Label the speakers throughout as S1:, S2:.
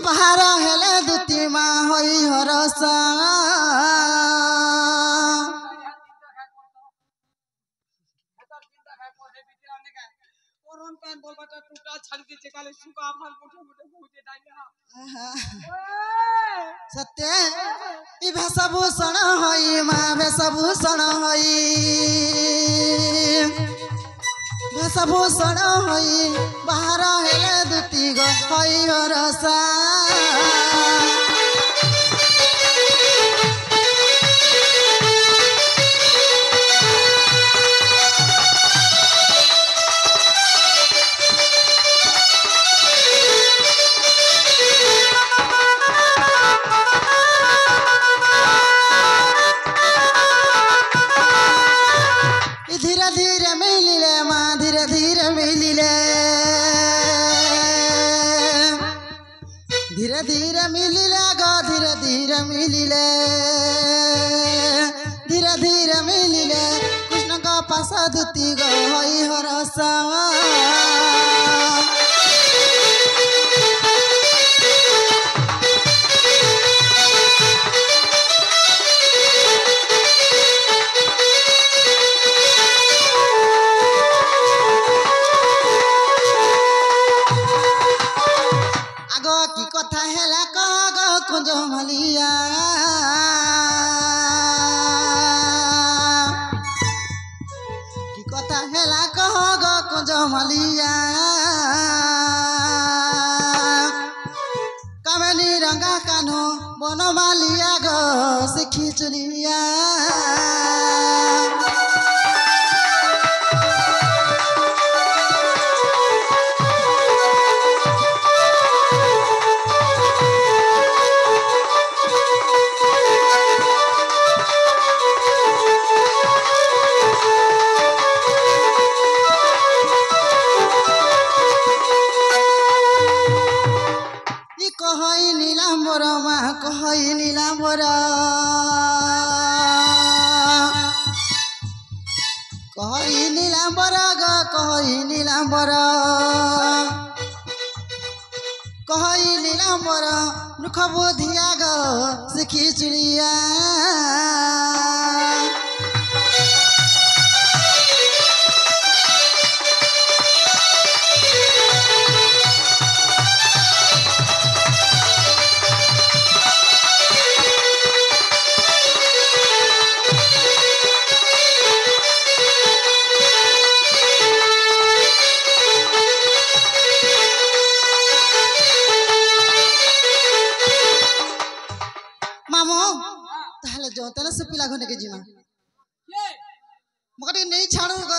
S1: बाहर हेले दुती मा होई हरसा सत्य ई वेशभूषण होई माँ वेशभूषण होई वेशभूषण होई बाहर हेले दुती गो होई हरसा धीरे धीरे मिलिले माँ धीरे धीरे मिलिले धीरे धीरे मिलिले गो धीरे धीरे मिलिले धीरे धीरे मिलिले कृष्ण का पास दुती गो होई हरसा की कथा हेला कह कुंज मलिया की कथा हेला कह कुंज मलिया कामनी रंगा कानो बनमालिया गो सिखी चुलिया कहई नीलाम्बर माँ कहई नीलाम्बर कहई नीलाम्बर ग कहई नीलाम्बर कहई नीलाम्बर मुख बुधिया ग सिखी चुलिया मामो ताहले जो तेरे से पिला घने के जीमा मगर नहीं छाड़ू ग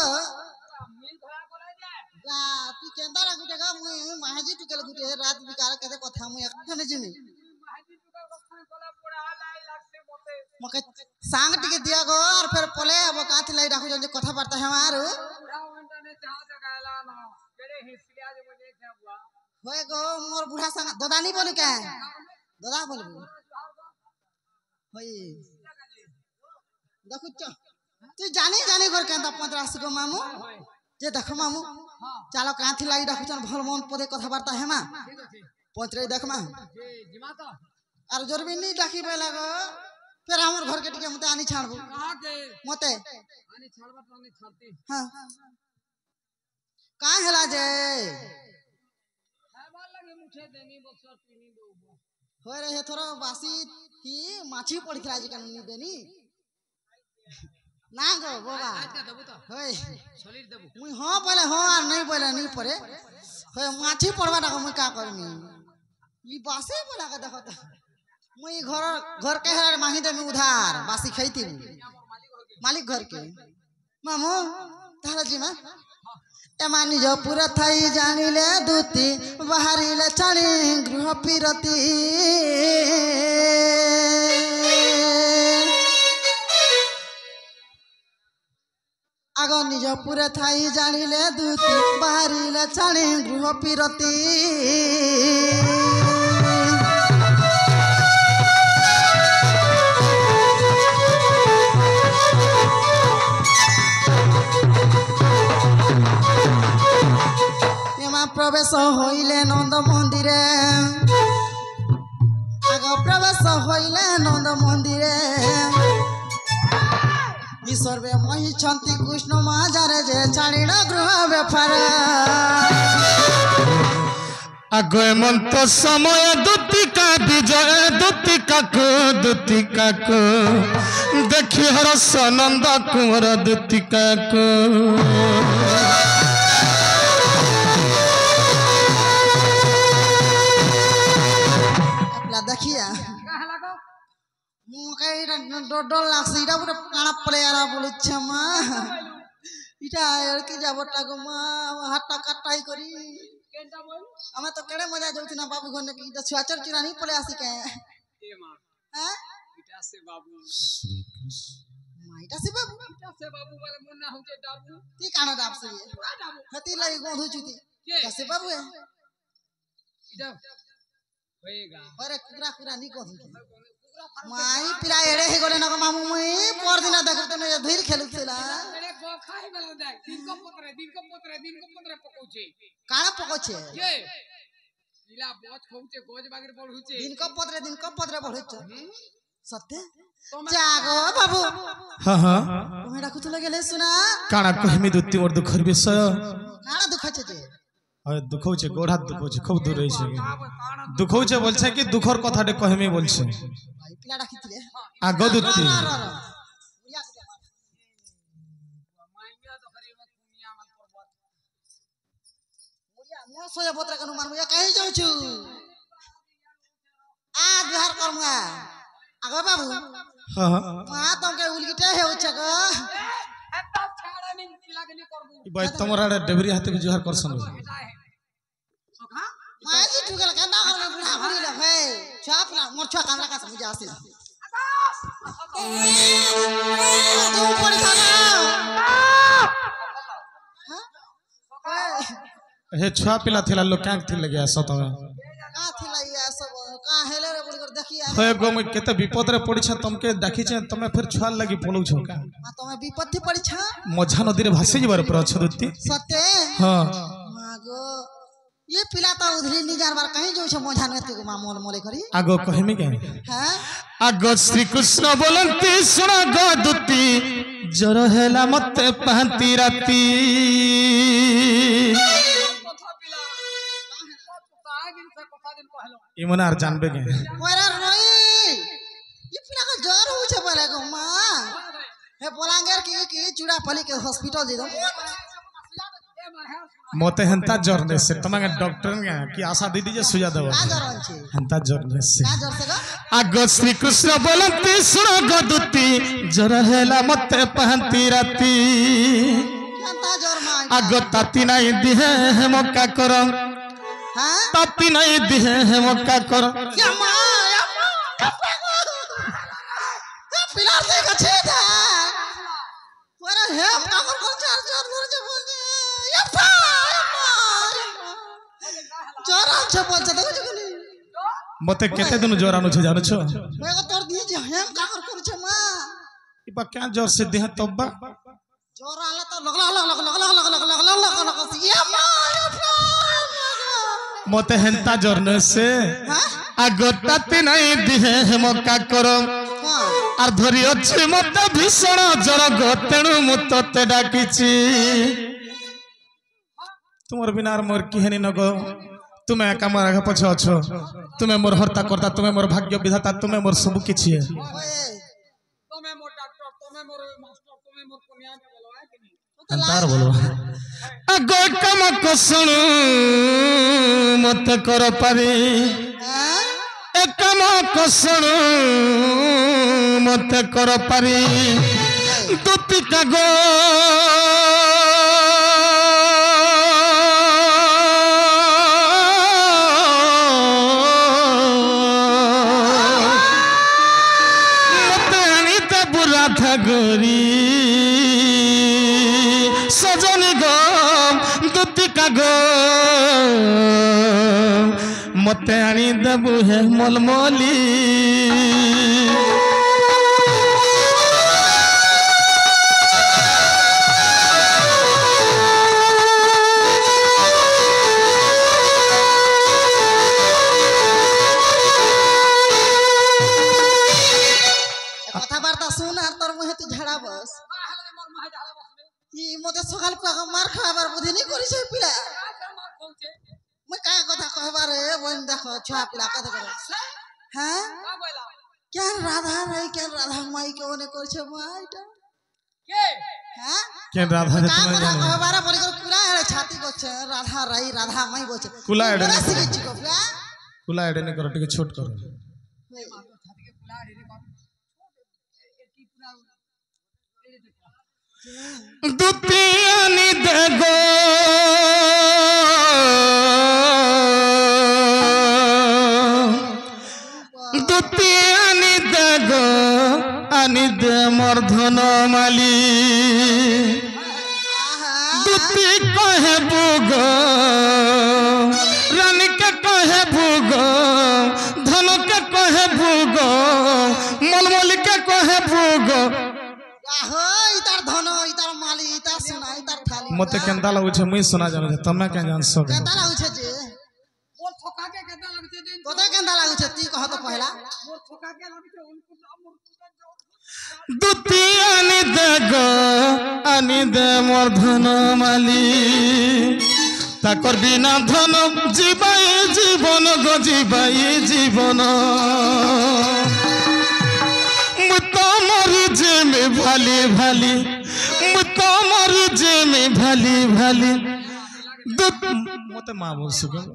S1: या तू केंदा ला गुटे ग मुई महाजी टुकेल गुटे रात बिकार कदे कथा मुई एकठने जिमी मके सांग टिके दिया गो और फिर पले अब काथि लाई डाकू जे कथा वार्ता है मारू होय गो मोर बुढ़ा संग ददानी बोली के ददा बोलबो होई देखु तू जानी जानी कर केंता 15 गो मामू जे देख मामू चलो काथि लाई डाकू चन भल मन पदे कथा वार्ता है मा पंचरे देख मा और जरबी नी डाकी बेला गो फिर हमर घर के टिके मते आनी छाड़बो कहा के मते आनी छाड़बा तो आनी छाड़ती हां का हेला जे खाइबा लगे मुठे देनी बसर पीनी दो होय रे थोड़ा बासी की माछी पड़खला जे कानूनी देनी ना गो बाबा आज का देबो तो होय शरीर देबो मुई हां बोले हां और नहीं बोले नहीं पड़े होय माछी पड़वा ना मुई का करनी ई बासे बोला का देखो मुई घर के हर माही दे में उधार बासी खैती मालिक घर के मामू तारा जी मा एमानी जो पूरा थाई जानिले दूती बाहरिले चणी गृह पिरती आगो निज पूरा थाई जानिले दूती बाहरिले चणी गृह पिरती प्रवेश हईले नंद मंदिरे প্রবেশ হইলে নন্দ মন্দিরে ঈশ্বরে মহিছন্তি কৃষ্ণ মাঝারে যে ছাড়িল গৃহ বেফার
S2: আগ এমন্ত সময় দুতিকা বিজয় দুতিকাকু দেখি হরস নন্দ কুঁর দুতিকাকু
S1: দেখিয়া ডর লাগছে এটা পুরো কানা পড়ে আর বলছে মা এটা আর কি যাবটা গো মা হাতটা কাটাই করি আমি তো কেড়ে মজা যাচ্ছি না বাবু ঘর নাকি এটা ছুয়াচর চিরানি পড়ে আসি কে হ্যাঁ এটা সে বাবু মা এটা সে বাবু বলে মন না হচ্ছে ডাবু তুই কানা ডাবছে হাতি লাগি গন্ধু চুতি এটা সে বাবু এটা होएगा अरे कुकरा कुकरा नहीं कहू माई पिला एड़े हे गले न मामू मई पर दिन देखत न धीर खेलुतला एड़े गो खाई गलो जाय दिन को पतरे पकोचे काना पकोचे ये इला बहुत खोचे गोज बागर पढुचे दिन को पतरे पढुचे सत्य जागो बाबू
S2: हां हां
S1: तुम्हें डाकुतला गेले सुना
S2: काना कहमी दुत्ती और दुखर विषय
S1: काना दुखचे जे
S2: दुखौचे गोड़ हाथ दुखौचे खूब दूर रही छे दुखौचे बोलछे कि दुखर कथाटे कहमे बोलछे
S1: भाई पिला राखितिले
S2: आगो दुत्ती
S1: मो सोया बोतरा कनु मारमु या कहि जाउ छु आ बिहार करमुआ आगो बाबू
S2: हां
S1: मा तमके उलगिटे हेउछ ग एता छाड़ा नि पिला के नि करबू
S2: भाई तमरा डेबरी हाथे भी जुहार करसन
S1: माजी ठुकल केना करले बुढ़ा बुढ़ी ल हे छुआ पिला मोर छुआ कामला का समझ आसे तू पड़ी थाना
S2: हे छुआ पिला थिला लोग क्या थी लगे सत में
S1: का थिला या सब का हेले रे बुढ़ी कर देखिया
S2: हे गो में केते विपद रे पड़ी छ तुमके देखि छ तमे फिर छुआ लगी पोलौ छ का
S1: तमे विपत्ति पड़ी छ
S2: मझा नदी रे भासी जबार पर छ दुत्ती
S1: सत्य
S2: हां
S1: मागो ये पिला तो उधरी नहीं जानबार कहीं जो छ मझा नदी को मामूल मोले करी
S2: आगो कहमी के
S1: हां
S2: आगो श्री कृष्ण बोलंती सुन गो दुत्ती जर हेला मते पांती राती इमनार जानबे के
S1: ओरा रोई ये पिला का ज्वर हो छ बोले गो मां हे बोलांगेर की चूड़ा फली के हॉस्पिटल जे दो
S2: मोते हंता ज्वर ने से तमगे डॉक्टर ने की आशा दीदी जे सुजा देबो
S1: का ज्वर छै
S2: हंता ज्वर ने से
S1: का ज्वर से गो
S2: आगो श्री कृष्ण बोलंती सुन गो दुत्ती जर हेला मते पांती राती
S1: हंता ज्वर मां
S2: आगो ताती नहीं दिहे मौका करो
S1: हां
S2: ताती नहीं दिहे मौका करो
S1: या मां पिला से का छे था ओरा हे का कर चार चार मोर जे बोल दे या ज्वर छ बोल छ देखो जगली
S2: मते केते दिन ज्वर आनु छ जानु छ
S1: मैं तोर दी जे हम का कर छ मां
S2: इबा क्या ज्वर से देह तब्बा
S1: ज्वर आला तो लगला या मां
S2: मते हंता ज्वर ने से
S1: हां
S2: आगो ताती नहीं दिहे मौका करो
S1: हां
S2: आर धरी अछि मते भीषण ज्वर गो तेणु मुतते डाकिछि तुमर बिनार मोर किहनी नगो तुम्हें कमरा के पछ अछो तुम्हें मोर हरता करता तुम्हें मोर भाग्य विधाता तुम्हें मोर सब किछि है
S1: तुम्हें मोर डॉक्टर तुम्हें मोर मास्टर तुम्हें मोर कन्या बोलो है कि नहीं
S2: अंतार बोलो अगो कम को सुनु मत कर पारी एकम को सुनु मत कर पारी दुतिका गो गोरी सजनी गो दुतिका गो मते आनी देबु हे मलमली
S1: মতে সকাল পাকা মার খাবার বুদ্ধি নি করিছে পিলা মই কা কথা কহবার রে বন দেখো ছুয়া পিলা কথা করে হ্যাঁ কেন রাধা নাই কেন রাধা মাই কেমনে করছে মা এটা হ্যাঁ
S2: কেন রাধা যে
S1: কা
S2: তুমি
S1: কথা
S2: জানো
S1: কহবার বলি করে কুলা এড়ে ছাতি করছে রাধা রাই রাধা মাই বলছে
S2: কুলা এড়ে
S1: তোরা
S2: নি
S1: শিখেছি গো পিলা
S2: কুলা এড়ে নি করো টিকে ছোট করো দুতিয়ানি দেগো দুতিয়ানি দেগো আনি দে মর্ধন মালি দুতি কহে বুগ রানীকে কহে বুগ ধনকে কহে বুগ মলমলিকে কহে বুগ
S1: ইতার ধন ইতার মালি ইতার সোনা ইতার থালি
S2: মতে কেনতা লাগুছে মুই শোনা জানো তুমি কেন জানছো
S1: কেনতা লাগুছে যে তোতে কেনতা লাগুছে তুই কহ তো পহলা
S2: দুতি আনি দেগ আনি দে মোর ধন মালি তাকর বিনা ধন জীবাই জীবন গো জীবাই জীবন তোমার জেমে ভালি ভালি তোমার জেমে ভালি ভালি মতে মা বলছো কেন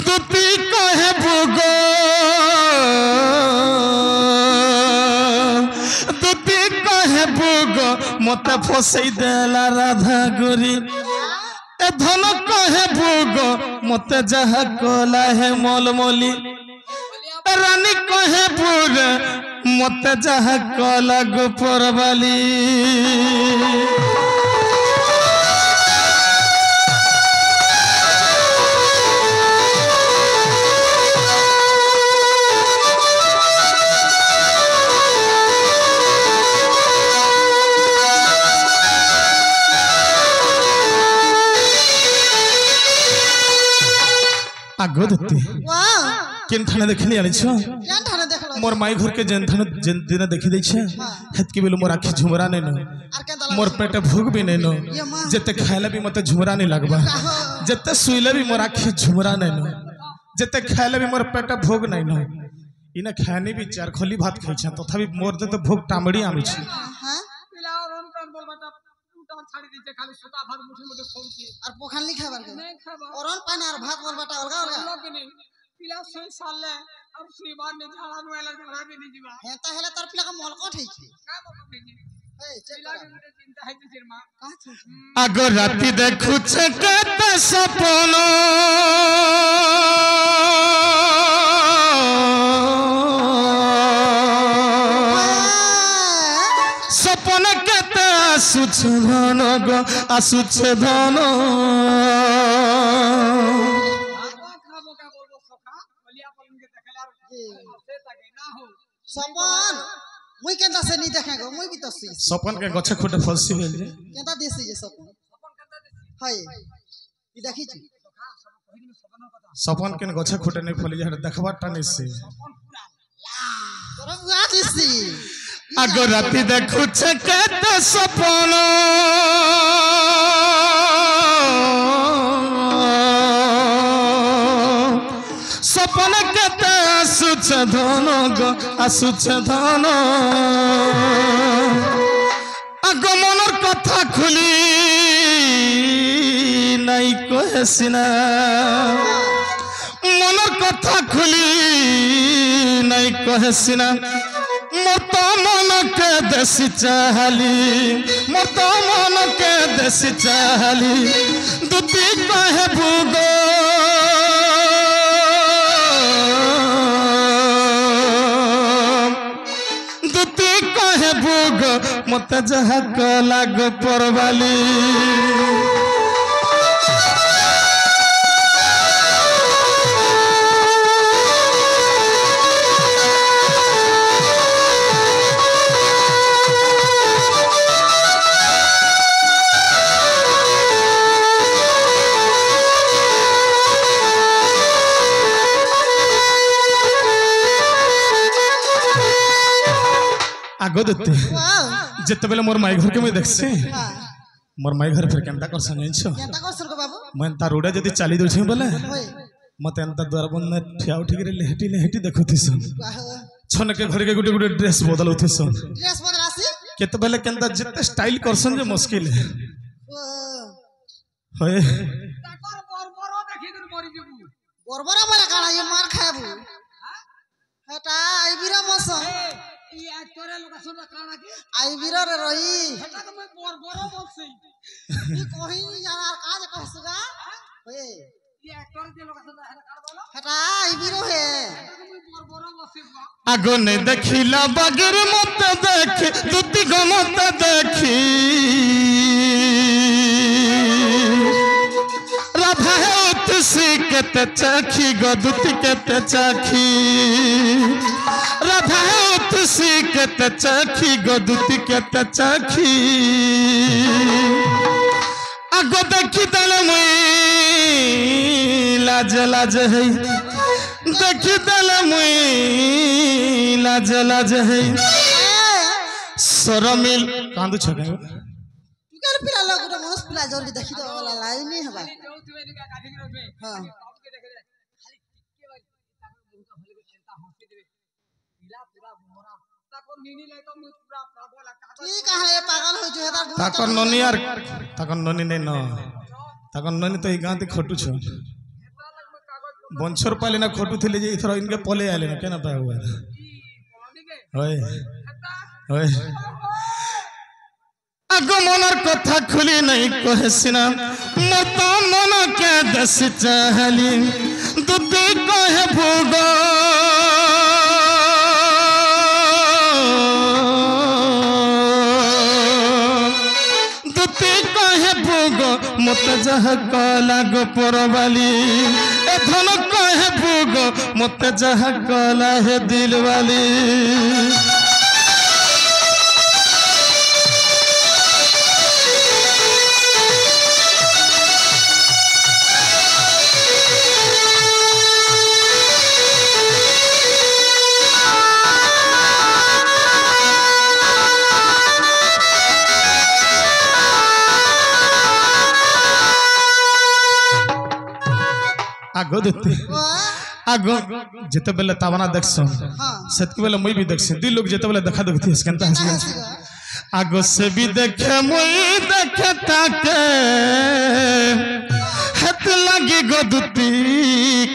S2: দুতি কহে ভোগ দুতি কহে ভোগ মতে ফসাই দেলা রাধা গরি এ ধন কহে ভোগ মতে যাহা কলা হে মলমলি রানী কহে বুর মতে যাহা কলা গোপর বালি आगो दत्ती केन थाने देखली आलिछ
S1: কেন ঠানে দেখলো
S2: मोर माई घर के जेन थाने जेन दिन देखि दै छै हेत के बेलु मोर आखि झुमरा नै न
S1: আর কেনতা
S2: मोर पेट भूख भी नै न जते खाइले भी मते झुमरा नै लगबा जते सुइले भी मोर आखि झुमरा नै न जते खाइले भी मोर पेट भूख नै न इने खानी भी चार खली भात खाइ छ तथापि मोर जते भूख टामड़ी आमी छ
S1: হ্যাঁ
S3: पिला और हम कान बोलबाटा उठान छाड़ी दीजिए खाली सुता भात मुठे मुठे खोलती
S1: আর পোখানলি খাবার কে
S3: नहीं खाबा
S1: অরন পানি আর ভাত বলবাটা অলগা অলগা
S3: लोग नहीं पिला सोई साले और सुई बार ने झाड़ा नुएला झाड़ा भी नहीं जीवा
S1: হ্যাঁ তাহলে তোর পিলাকে মলকট হইছে
S3: का बोल नहीं
S1: এই চেক
S3: पिला
S1: কর
S3: के मुझे चिंता है जिर मां
S1: কাহ ছিল
S2: आगो राती देखु छ कत सपन सपन कत आसुछ धन गो आसुछ धन
S3: खाबो का बोलबो सखा बलिया पलंग के देखला से ताके ना हो
S1: সপন মুই কেনতা সে নি দেখে গো মুই বি তো সি
S2: सपन के गछे खुटे फलसी भेल जे
S1: কেনতা দেছি যে সপন
S3: अपन कहता दे
S1: হাই ই দেখিছি
S3: सखा सब पहिन में सबन कथा
S2: सपन के गछे खुटे नहीं फली जे देखबा टानी से
S3: अपन पूरा
S1: তোর বুয়া দিছি
S2: आगो राती देखु छ कत सपन सपन कत आसुछ धन गो आसुछ धन आगो मनर कथा खुली নাই কহেছিনা মনের কথা খুলি নাই কহেছিনা মত মনকে দেশি চাহালি মত মনকে দেশি চাহালি দুটি কহে ভুগ দুটি কহে ভুগ মতে যাহা কলা গো পরবালি आगो देते
S1: वाह
S2: जिते बेले मोर माई घर के मैं देखसी
S1: हां
S2: मोर माई घर फिर केनता कर संजो
S1: केनता कर सर बाबू
S2: मैं ता रोडे जदी चाली दउछि बोले
S1: होय
S2: मते एंता द्वार बंद ठिया उठी के लेहटी देखुथि सन
S1: वाह
S2: छन के घर के गुटे गुटे ड्रेस बदल उथि सन
S1: ड्रेस बदलासी
S2: केते बेले केनता जिते स्टाइल करसन जे मुश्किल है
S1: ओ
S2: होय
S3: ताकर बरबरो देखि दिन मरि जेबू
S1: बरबरा वाला काना ये मार खाबू हटा आई बिरा मस
S3: ई एक्टरे लोग सुन काना के
S1: आई बिरा रे रही
S3: हटा तो मैं बरबरो बोलसी
S1: ई कोही नहीं जाना काज कहसुगा होय
S3: ई एक्टर के लोग सुन है कान बोलो
S1: हटा आई बिरो है
S3: हटा तो मैं बरबरो बोलसी
S2: आगो ने देखिला बगर मत देख दुती गो मत देखी राधा है उतसी केते चाखी गो दुती केते चाखी राधा है उतसी केते चाखी गो दुती केते चाखी आगो देखी दले मुई लाज लाज है देखी दले मुई लाज लाज है शरमिल कांदु छके
S1: कर पिला लोग तो मनस पिला जल्दी देखि दो वाला लाइन नहीं हबा
S3: जोतवे ने काठी के में
S1: हां
S3: सब के देखे खाली टिक्के बार ताको मुंह हले को चिंता हंसी देवे पीला पूरा मोरा ताको नीनी ले तो मुंह पूरा पागल का
S1: की कहले पागल हो जो हेदा
S2: ताकर ननी यार ताकर ननी नहीं न ताकर ननी तो ई गांती खटू छ बंछर पाले ना खटू थिले जे इथर इनके पले आले ना केना पाए हुआ होय होय आगो मनर कथा खुली नहीं कहसिना मत मन के दस चाहली दुदी कहे भोग दुदी कहे भोग मत जह कला गो परवाली ए धन कहे भोग मत जह कला है दिल वाली आगो देते आगो जिते बेले तावना देखसो सेतके बेले मुई भी देखसे दी लोग जिते बेले देखा देखती हसकंता हसकंता आगो से भी देखे मुई देखे ताके हत लगी गो दुती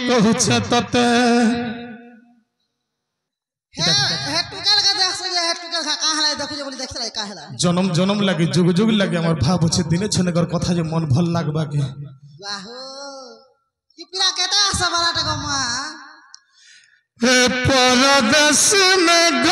S2: कहछ तते
S1: हे टुकल का देख से हे टुकल का काहला देखु जे बोली देख रे काहला
S2: जन्म जन्म लगे जुग जुग लगे हमर भाव छे दिने छनेगर कथा जे मन भल लागबा के
S1: वाहो की पिला केता सबरा टका मा
S2: हे परदेश में